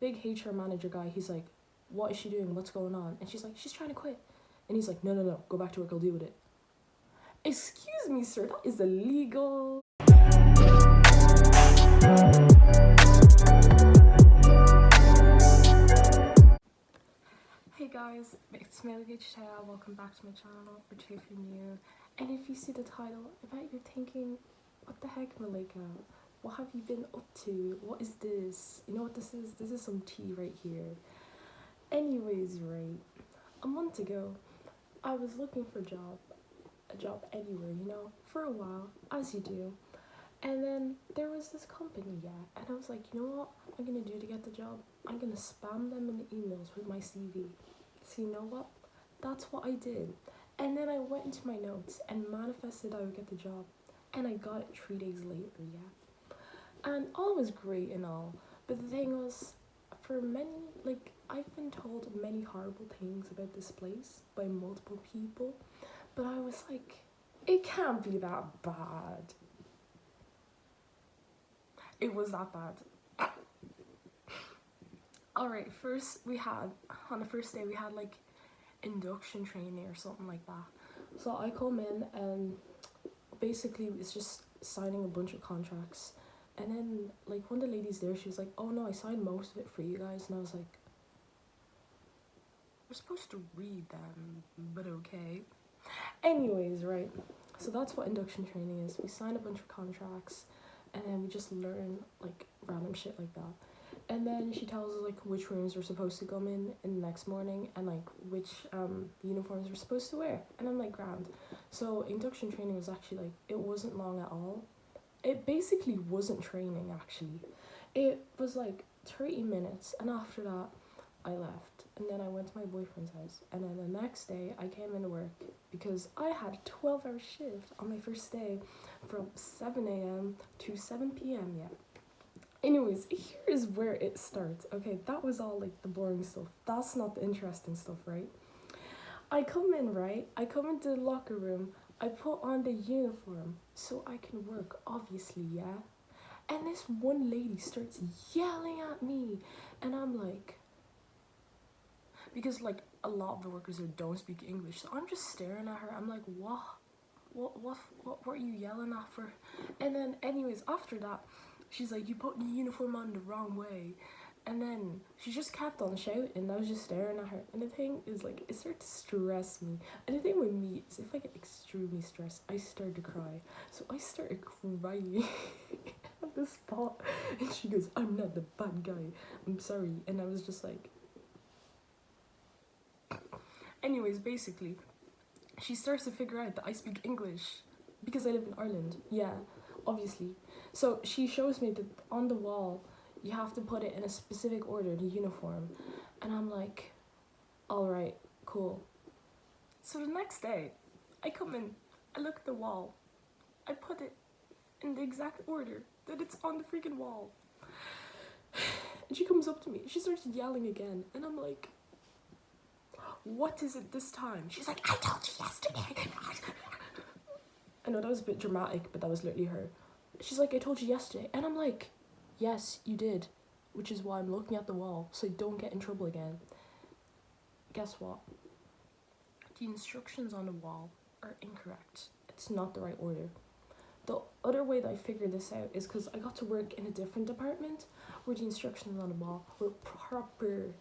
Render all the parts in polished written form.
Big HR manager guy, he's like, what is she doing? What's going on? And she's like, she's trying to quit. And he's like, no, go back to work, I'll deal with it. Excuse me, sir, that is illegal. Hey guys, it's Melgage Taya. Welcome back to my channel, or if you're new. And if you see the title, I bet you're thinking, what the heck, Malika? What have you been up to? What is this? You know what this is? This is some tea right here. Anyways, right, a month ago, I was looking for a job anywhere, for a while, as you do. And then there was this company, and I was like, you know what I'm gonna do to get the job? I'm gonna spam them in the emails with my CV. So you know what? That's what I did. And then I went into my notes and manifested I would get the job. And I got it 3 days later, And all was great and all. But the thing was, for many, I've been told many horrible things about this place by multiple people. But I was like, it can't be that bad. It was that bad. Alright, on the first day we had like induction training or something like that. So I come in and basically it's just signing a bunch of contracts. And then like one of the ladies there, she was like, oh no, I signed most of it for you guys. And I was like, we're supposed to read them, but okay. Anyways, right, so that's what induction training is. We sign a bunch of contracts and then we just learn like random shit like that. And then she tells us like which rooms we're supposed to come in the next morning and like which uniforms we're supposed to wear. And I'm like, grand. So induction training was actually like, it wasn't long at all. It basically wasn't training actually. It was like 30 minutes and after that I left. And then I went to my boyfriend's house. And then the next day I came into work because I had a 12-hour shift on my first day from 7 a.m. to 7 p.m. Anyways, here is where it starts. Okay, that was all like the boring stuff. That's not the interesting stuff, right? I come in, right? I come into the locker room. I put on the uniform so I can work, obviously, And this one lady starts yelling at me. And I'm like, because like a lot of the workers there don't speak English, so I'm just staring at her. I'm like, what were you yelling at for? And then anyways, after that, she's like, you put the uniform on the wrong way. And then she just kept on shouting and I was just staring at her. And the thing is like, it started to stress me. And the thing with me is if I get extremely stressed, I start to cry. So I started crying at the spot. And she goes, I'm not the bad guy, I'm sorry. And I was just like, anyways, basically, she starts to figure out that I speak English because I live in Ireland. Yeah, obviously. So she shows me that on the wall, you have to put it in a specific order, the uniform. And I'm like, all right, cool. So the next day, I come in, I look at the wall, I put it in the exact order that it's on the freaking wall. And she comes up to me, she starts yelling again, and I'm like, what is it this time? She's like, I told you yesterday. I know that was a bit dramatic, but that was literally her. She's like, I told you yesterday. And I'm like, yes, you did. Which is why I'm looking at the wall, so I don't get in trouble again. Guess what? The instructions on the wall are incorrect. It's not the right order. The other way that I figured this out is because I got to work in a different department where the instructions on the wall were proper.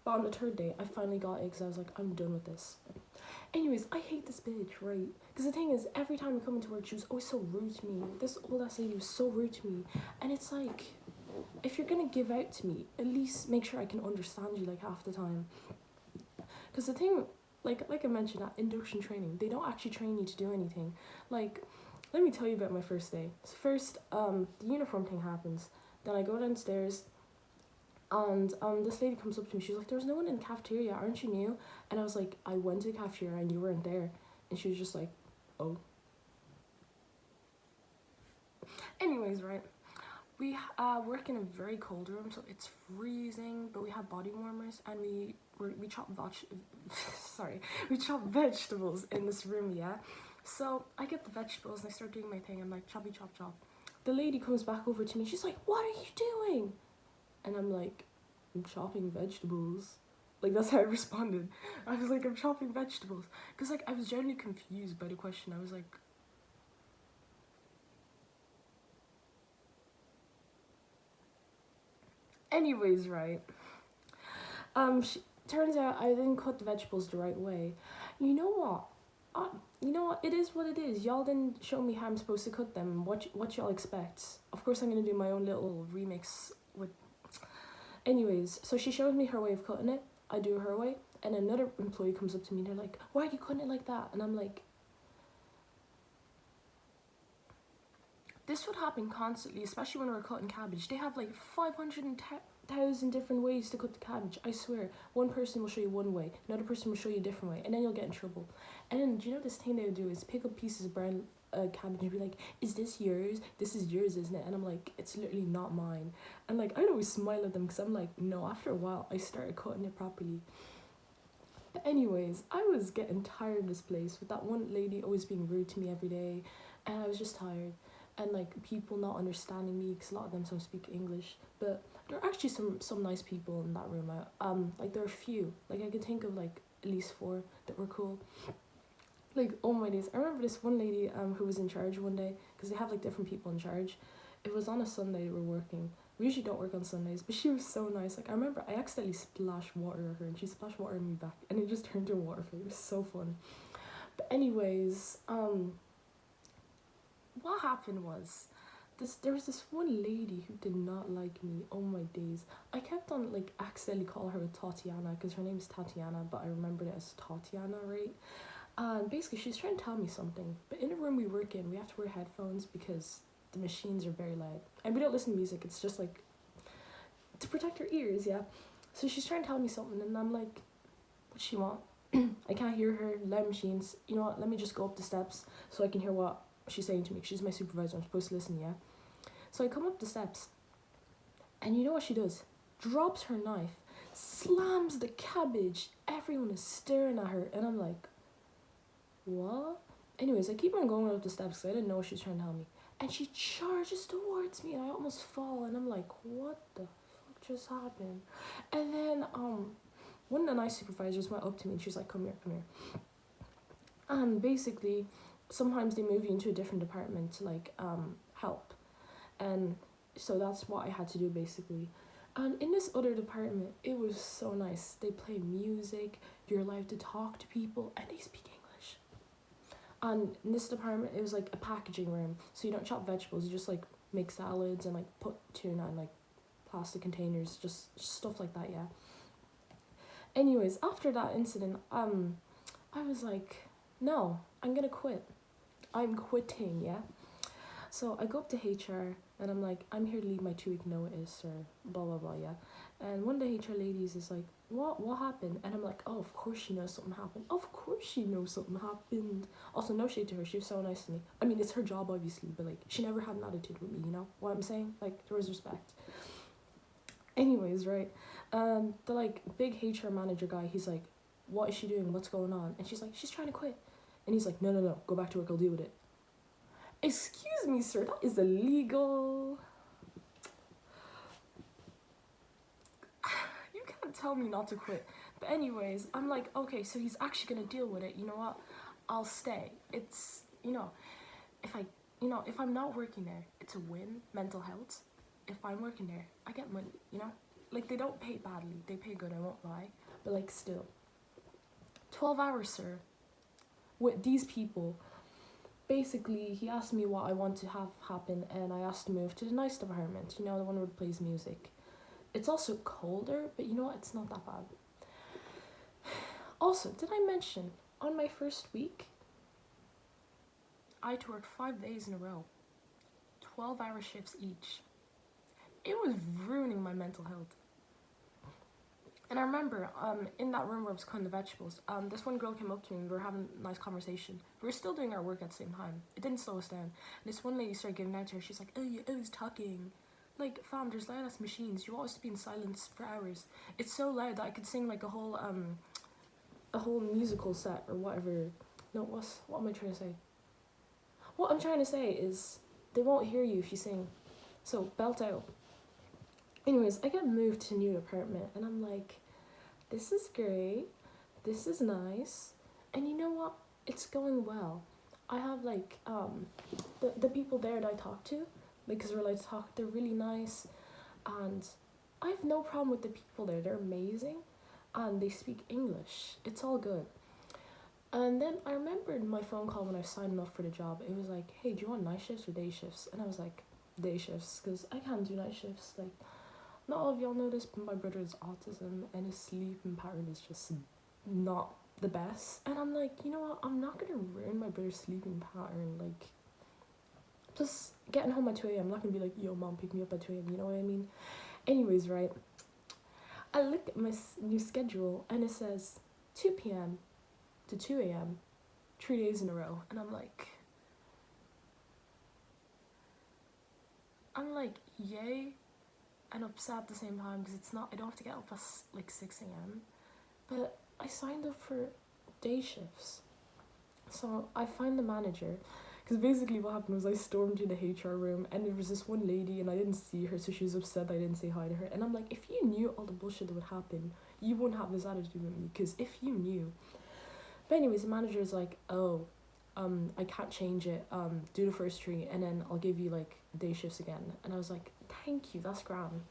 But on the third day, I finally got it because I was like, I'm done with this. Anyways, I hate this bitch, right? Because the thing is, every time I come into work, she was always so rude to me. This old ass lady was so rude to me. And it's like, if you're gonna give out to me, at least make sure I can understand you like half the time. Because the thing, like I mentioned, at induction training, they don't actually train you to do anything. Like, let me tell you about my first day. So first, the uniform thing happens. Then I go downstairs. And this lady comes up to me, she's like, there's no one in the cafeteria, aren't you new? And I was like, I went to the cafeteria and you weren't there. And she was just like, oh. Anyways, right, we work in a very cold room, so it's freezing, but we have body warmers and we chop we chop vegetables in this room, So I get the vegetables and I start doing my thing. I'm like, choppy chop chop. The lady comes back over to me, she's like, what are you doing? And I'm like, I'm chopping vegetables. Like, that's how I responded. I was like, I'm chopping vegetables. Because, like, I was genuinely confused by the question. I was like, anyways, right. She, turns out I didn't cut the vegetables the right way. You know what? You know what? It is what it is. Y'all didn't show me how I'm supposed to cut them. What y'all expect? Of course, I'm gonna do my own little remix with. Anyways, so she showed me her way of cutting it. I do her way, and another employee comes up to me and they're like, "Why are you cutting it like that?" And I'm like, this would happen constantly, especially when we're cutting cabbage. They have like 500,000 different ways to cut the cabbage. I swear, one person will show you one way, another person will show you a different way, and then you'll get in trouble. And then, do you know this thing they would do is pick up pieces of brown cabbage and be like, "Is this yours? This is yours, isn't it?" And I'm like, "It's literally not mine." And like, I'd always smile at them because I'm like, no. After a while, I started cutting it properly. But anyways, I was getting tired of this place with that one lady always being rude to me every day, and I was just tired. And like people not understanding me because a lot of them don't speak English. But there are actually some nice people in that room. Like there are a few. Like I can think of like at least 4 that were cool. Like oh my days, I remember this one lady who was in charge one day because they have like different people in charge. It was on a Sunday we were working. We usually don't work on Sundays, but she was so nice. Like I remember I accidentally splashed water at her and she splashed water on me back and it just turned to a water fight. It was so fun. But anyways, what happened was there was this one lady who did not like me. Oh my days. I kept on like accidentally calling her Tatiana because her name is Tatiana, but I remembered it as Tatiana, right? And basically she's trying to tell me something. But in the room we work in, we have to wear headphones because the machines are very loud. And we don't listen to music, it's just like to protect her ears, yeah. So she's trying to tell me something and I'm like, what she want? I can't hear her, loud machines. You know what, let me just go up the steps so I can hear what she's saying to me. She's my supervisor, I'm supposed to listen, yeah. So I come up the steps and you know what she does? Drops her knife, slams the cabbage. Everyone is staring at her and I'm like, what? Anyways, I keep on going up the steps because I didn't know what she was trying to tell me. And she charges towards me and I almost fall and I'm like, what the fuck just happened? And then one of the nice supervisors went up to me and she's like, come here, come here. And basically, sometimes they move you into a different department to like help. And so that's what I had to do basically. And in this other department, it was so nice. They play music, you're allowed to talk to people, and they speak English. And in this department, it was like a packaging room. So you don't chop vegetables, you just like make salads and like put tuna in like plastic containers, just stuff like that, yeah. Anyways, after that incident, I was like, no, I'm gonna quit. I'm quitting, yeah. So I go up to HR and I'm like, I'm here to leave my 2-week notice or blah blah blah, yeah. And one of the HR ladies is like, what happened? And I'm like, oh, of course she knows something happened. Of course she knows something happened. Also, no shade to her, she was so nice to me. I mean, it's her job obviously, but like she never had an attitude with me, you know what I'm saying? Like there was respect. Anyways, right, the like big HR manager guy, he's like, what is she doing? What's going on? And she's like, she's trying to quit. And he's like, no, go back to work, I'll deal with it. Excuse me, sir, that is illegal. You can't tell me not to quit. But anyways, I'm like, okay, so he's actually gonna deal with it. You know what? I'll stay. It's, if I'm not working there, it's a win, mental health. If I'm working there, I get money, you know? Like, they don't pay badly. They pay good, I won't lie. But, like, still. 12 hours, sir. With these people. Basically, he asked me what I want to have happen, and I asked to move to the nice department, you know, the one where it plays music. It's also colder, but you know what? It's not that bad. Also, did I mention, on my first week, I had to work 5 days in a row. 12-hour shifts each. It was ruining my mental health. And I remember, in that room where I was cutting the vegetables, this one girl came up to me and we were having a nice conversation. We were still doing our work at the same time. It didn't slow us down. And this one lady started giving out to her. She's like, oh, you're always talking. Like, fam, there's loud ass machines. You want us to be in silence for hours. It's so loud that I could sing like a whole musical set or whatever. No, what am I trying to say? What I'm trying to say is they won't hear you if you sing. So belt out. Anyways, I get moved to a new apartment and I'm like, this is great. This is nice. And you know what? It's going well. I have like the people there that I talk to, because they're really nice, and I have no problem with the people there. They're amazing and they speak English. It's all good. And then I remembered my phone call when I signed up for the job. It was like, hey, do you want night shifts or day shifts? And I was like, day shifts, because I can't do night shifts. Like, not all of y'all know this, but my brother has autism and his sleeping pattern is just not the best. And I'm like, you know what? I'm not gonna ruin my brother's sleeping pattern. Like, just getting home at 2 a.m. I'm not gonna be like, yo, mom, pick me up at 2 a.m. You know what I mean? Anyways, right? I look at my new schedule and it says 2 p.m. to 2 a.m. 3 days in a row. And I'm like, yay, and upset at the same time, because it's not, I don't have to get up at like 6 a.m. But I signed up for day shifts. So I find the manager, because basically what happened was I stormed to the HR room and there was this one lady and I didn't see her, so she was upset I didn't say hi to her. And I'm like, if you knew all the bullshit that would happen, you wouldn't have this attitude with me, because if you knew. But anyways, the manager is like, oh, I can't change it, do the first three and then I'll give you like day shifts again. And I was like, thank you, that's grand.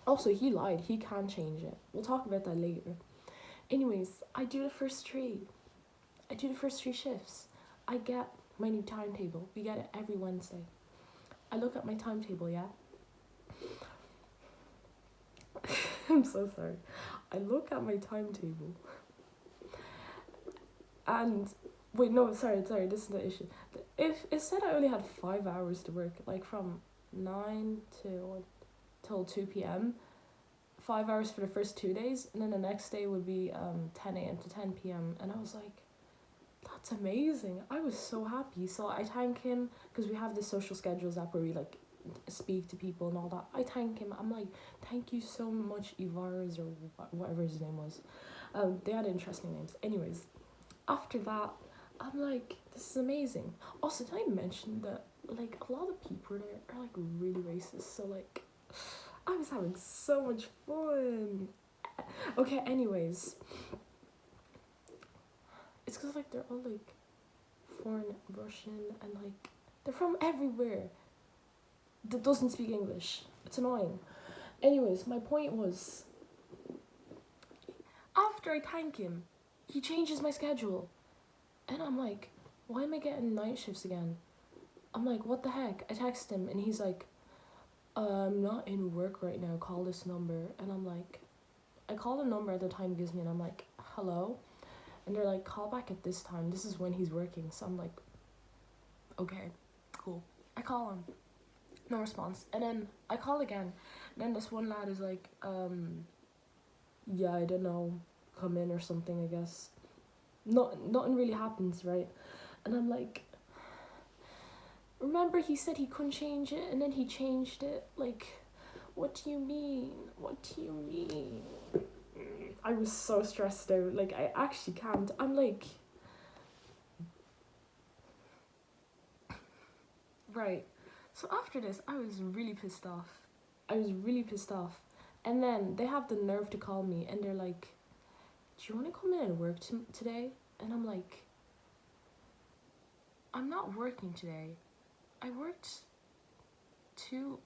Also, he lied, he can change it. We'll talk about that later. Anyways, I do the first three. I do the first three shifts. I get my new timetable. We get it every Wednesday. I look at my timetable, yeah? I'm so sorry. I look at my timetable and wait, no, sorry, this is the issue. If it said I only had 5 hours to work, like from 9 till 2 p.m., 5 hours for the first 2 days, and then the next day would be 10 a.m. to 10 p.m. And I was like, that's amazing. I was so happy. So I thank him, because we have this social schedules app where we like speak to people and all that. I thank him. I'm like, thank you so much, Ivars, or whatever his name was. They had interesting names. Anyways, after that, I'm like, this is amazing. Also, did I mention that like a lot of people there are like really racist? So like, I was having so much fun. Okay, anyways, it's because like they're all like foreign, Russian, and like they're from everywhere that doesn't speak English. It's annoying. Anyways, my point was, after I thank him, he changes my schedule. And I'm like, why am I getting night shifts again? I'm like, what the heck? I text him and he's like, I'm not in work right now, call this number. And I'm like, I call the number at the time he gives me and I'm like, hello? And they're like, call back at this time, this is when he's working. So I'm like, okay, cool. I call him, no response. And then I call again. And then this one lad is like, yeah, I don't know, come in or something, I guess. Nothing really happens, right? And I'm like, remember he said he couldn't change it and then he changed it? Like, what do you mean? What do you mean? I was so stressed out. Like, I actually can't. I'm like, right. So after this, I was really pissed off. And then they have the nerve to call me and they're like, do you want to come in and work today? And I'm like, I'm not working today. I worked 2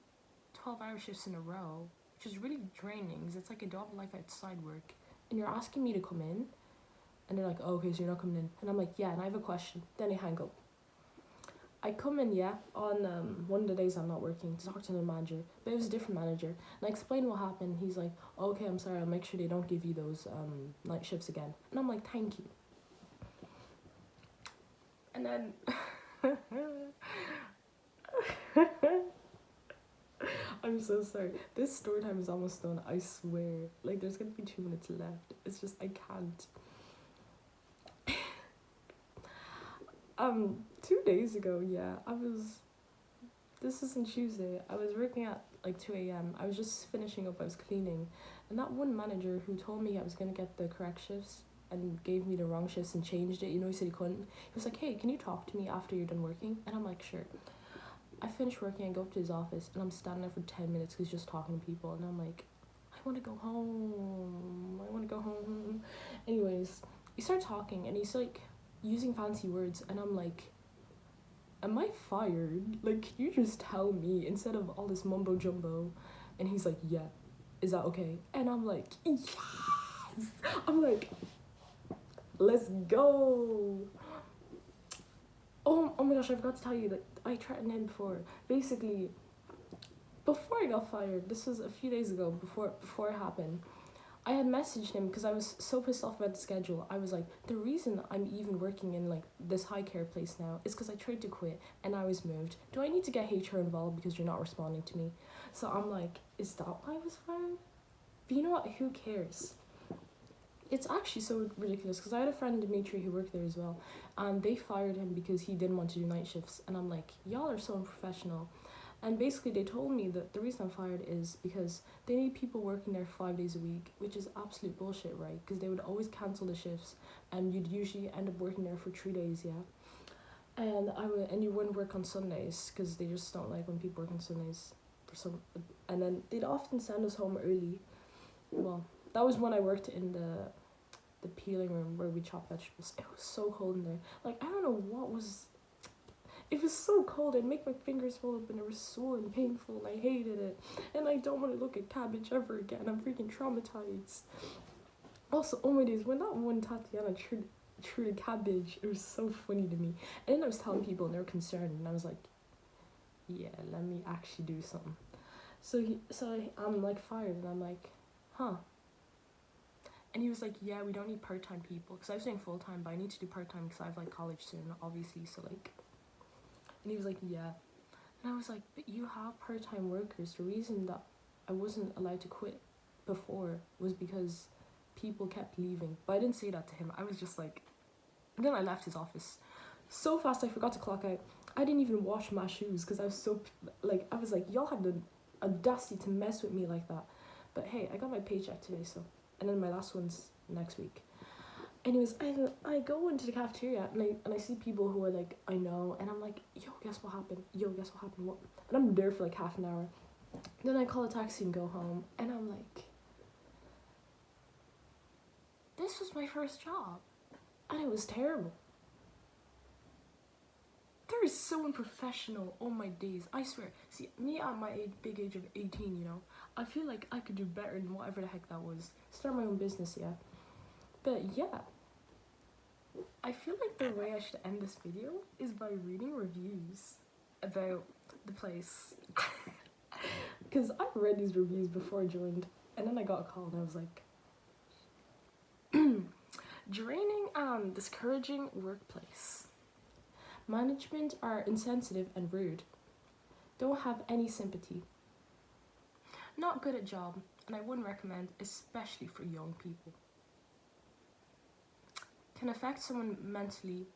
12-hour shifts in a row, which is really draining because it's like a double life outside work. And you're asking me to come in? And they're like, oh, okay, so you're not coming in. And I'm like, yeah, and I have a question. Then I hang up. I come in, yeah, on one of the days I'm not working to talk to the manager, but it was a different manager. And I explained what happened. He's like, oh, okay, I'm sorry, I'll make sure they don't give you those night shifts again. And I'm like, thank you. And then I'm so sorry. This story time is almost done, I swear. Like, there's gonna be 2 minutes left. It's just, I can't. 2 days ago, yeah, this is on Tuesday. I was working at like 2 a.m. I was just finishing up, I was cleaning. And that one manager who told me I was gonna get the correct shifts and gave me the wrong shifts and changed it, you know, he said he couldn't. He was like, hey, can you talk to me after you're done working? And I'm like, sure. I finish working, I go up to his office, and I'm standing there for 10 minutes because he's just talking to people, and I'm like, I want to go home. I want to go home. Anyways, we start talking, and he's like using fancy words, and I'm like, am I fired? Like, can you just tell me instead of all this mumbo jumbo? And he's like, yeah, is that okay? And I'm like, yes. I'm like, let's go. Oh my gosh, I forgot to tell you that I threatened him before. Basically, before I got fired, this was a few days ago, before it happened, I had messaged him because I was so pissed off about the schedule. I was like, the reason I'm even working in like this high care place now is because I tried to quit and I was moved. Do I need to get HR involved because you're not responding to me? So I'm like, is that why I was fired? But you know what? Who cares? It's actually so ridiculous because I had a friend, Dimitri, who worked there as well, and they fired him because he didn't want to do night shifts. And I'm like, y'all are so unprofessional. And basically they told me that the reason I'm fired is because they need people working there 5 days a week, which is absolute bullshit, right? Because they would always cancel the shifts and you'd usually end up working there for 3 days, yeah? And you wouldn't work on Sundays because they just don't like when people work on Sundays. And then they'd often send us home early. Well, that was when I worked in the peeling room where we chop vegetables. It was so cold in there. Like, I don't know what was... It was so cold, it'd make my fingers swell up and it was sore and painful and I hated it. And I don't want to look at cabbage ever again. I'm freaking traumatized. Also, oh my days, when that one Tatiana threw the cabbage, it was so funny to me. And then I was telling people and they were concerned and I was like, yeah, let me actually do something. So I'm like fired and I'm like, huh. And he was like, yeah, we don't need part-time people. Because I was doing full-time, but I need to do part-time because I have like college soon, obviously, so like... And he was like, yeah. And I was like, but you have part-time workers. The reason that I wasn't allowed to quit before was because people kept leaving. But I didn't say that to him. I was just like... And then I left his office so fast I forgot to clock out. I didn't even wash my shoes because I was so... Like, I was like, y'all had the audacity to mess with me like that. But hey, I got my paycheck today, so... And then my last one's next week. Anyways, I go into the cafeteria and I see people who are like, I know, and I'm like, yo, guess what happened? Yo, guess what happened? What? And I'm there for like half an hour. Then I call a taxi and go home, and I'm like, this was my first job, and it was terrible. They're so unprofessional. Oh my days, I swear. See, me at my big age of 18, you know, I feel like I could do better than whatever the heck that was. Start my own business, yeah. But yeah, I feel like the way I should end this video is by reading reviews about the place. Because I read these reviews before I joined, and then I got a call and I was like, draining and discouraging workplace. Management are insensitive and rude. Don't have any sympathy. Not good at job, and I wouldn't recommend, especially for young people. Can affect someone mentally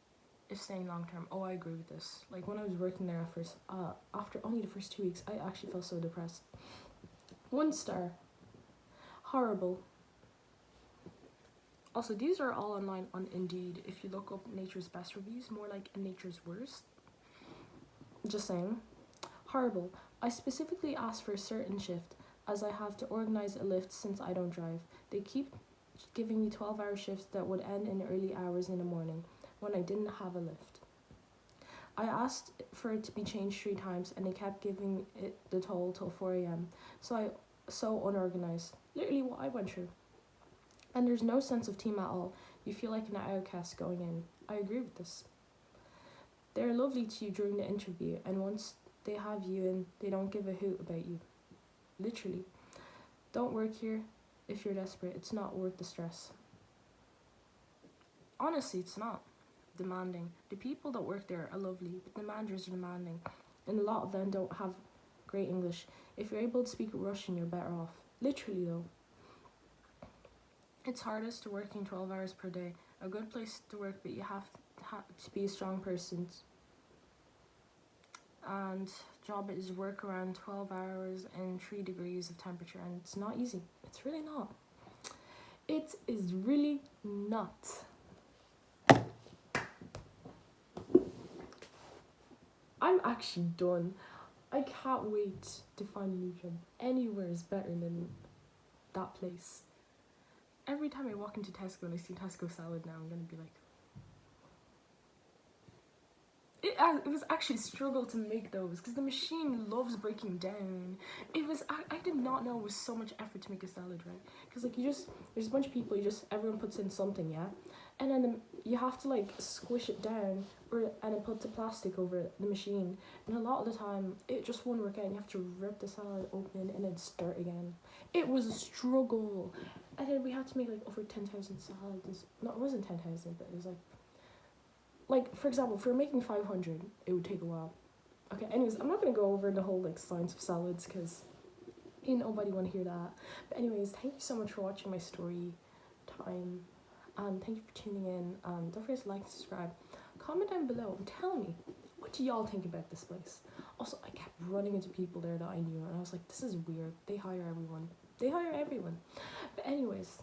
if staying long term. Oh, I agree with this. Like when I was working there at first, after only the first 2 weeks, I actually felt so depressed. 1 star. Horrible. Also, these are all online on Indeed. If you look up Nature's Best reviews, more like Nature's Worst. Just saying. Horrible. I specifically asked for a certain shift as I have to organize a lift since I don't drive. They keep giving me 12-hour shifts that would end in early hours in the morning when I didn't have a lift. I asked for it to be changed 3 times and they kept giving it the toll till 4 a.m. So unorganized. Literally what I went through. And there's no sense of team at all. You feel like an outcast going in. I agree with this. They're lovely to you during the interview, and once they have you in, they don't give a hoot about you. Literally. Don't work here if you're desperate. It's not worth the stress. Honestly, it's not. Demanding. The people that work there are lovely, but the managers are demanding, and a lot of them don't have great English. If you're able to speak Russian, you're better off. Literally though. It's hardest to working 12 hours per day. A good place to work, but you have to be a strong person. And job is work around 12 hours and 3 degrees of temperature, and it's not easy. It's really not. It is really not. I'm actually done. I can't wait to find a new job. Anywhere is better than that place. Every time I walk into Tesco and I see Tesco salad now, I'm gonna be like, it was actually a struggle to make those because the machine loves breaking down. I did not know it was so much effort to make a salad, right? Because like there's a bunch of people, everyone puts in something, yeah, and then you have to like squish it down and then put the plastic over the machine, and a lot of the time it just won't work out and you have to rip the salad open and then start again. It was a struggle, and then we had to make like over 10,000 salads. No, it wasn't 10,000, but it was like for example, if we were making 500, it would take a while. Okay, anyways, I'm not gonna go over the whole like science of salads because ain't nobody want to hear that. But anyways, thank you so much for watching my story time, and thank you for tuning in. Don't forget to like and subscribe. Comment down below and tell me, what do y'all think about this place? Also, I kept running into people there that I knew, and I was like, this is weird. They hire everyone. They hire everyone. But anyways,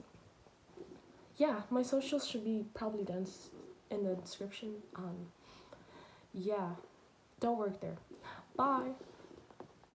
yeah, my socials should be probably down in the description. Yeah, don't work there. Bye.